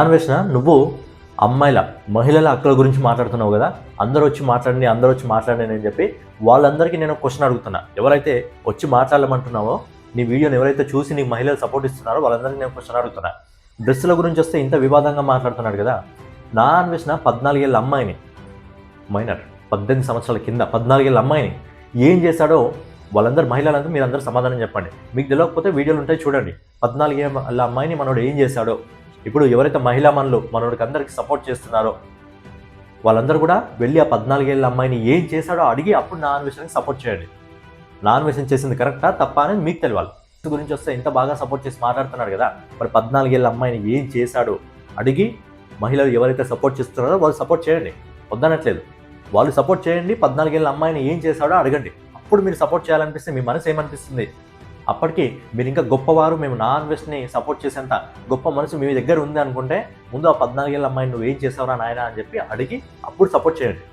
అన్వేషణ, నువ్వు అమ్మాయిల మహిళల హక్కుల గురించి మాట్లాడుతున్నావు కదా, అందరూ వచ్చి మాట్లాడండి అని చెప్పి వాళ్ళందరికీ నేను క్వశ్చన్ అడుగుతున్నా. ఎవరైతే వచ్చి మాట్లాడమంటున్నావో, నీ వీడియోని ఎవరైతే చూసి నీకు మహిళలు సపోర్ట్ ఇస్తున్నారో వాళ్ళందరికీ నేను క్వశ్చన్ అడుగుతున్నా. డ్రెస్సుల గురించి వస్తే ఇంత వివాదంగా మాట్లాడుతున్నాడు కదా. నా అన్వేషణ 14 ఏళ్ళ అమ్మాయిని, మైనర్ 18 సంవత్సరాల కింద 14 ఏళ్ళ అమ్మాయిని ఏం చేశాడో వాళ్ళందరూ మహిళలందరూ మీరందరూ సమాధానం చెప్పండి. మీకు తెలియకపోతే వీడియోలు ఉంటాయి చూడండి. 14 ఏళ్ళ అమ్మాయిని మనోడు ఏం చేశాడో, ఇప్పుడు ఎవరైతే మహిళా మనులు మనోడికి అందరికీ సపోర్ట్ చేస్తున్నారో వాళ్ళందరూ కూడా వెళ్ళి ఆ 14 ఏళ్ళ అమ్మాయిని ఏం చేశాడో అడిగి అప్పుడు నా అన్వేషణకి సపోర్ట్ చేయండి. నా అన్వేషణ చేసింది కరెక్టా తప్ప అనేది మీకు తెలియాలి. గురించి వస్తే ఇంత బాగా సపోర్ట్ చేసి మాట్లాడుతున్నాడు కదా, మరి 14 ఏళ్ళ అమ్మాయిని ఏం చేశాడో అడిగి మహిళలు ఎవరైతే సపోర్ట్ చేస్తున్నారో వాళ్ళు సపోర్ట్ చేయండి, వద్దనట్లేదు. వాళ్ళు సపోర్ట్ చేయండి. 14 ఏళ్ళ అమ్మాయిని ఏం చేశాడో అడగండి. అప్పుడు మీరు సపోర్ట్ చేయాలనిపిస్తే మీ మనసు ఏమనిపిస్తుంది, అప్పటికి మీరు ఇంకా గొప్పవారు, మేము నా అన్వేషణని సపోర్ట్ చేసేంత గొప్ప మనసు మీ దగ్గర ఉంది అనుకుంటే ముందు ఆ 14 ఏళ్ళ అమ్మాయిని నువ్వు ఏం చేసావురా నాయన అని చెప్పి అడిగి అప్పుడు సపోర్ట్ చేయండి.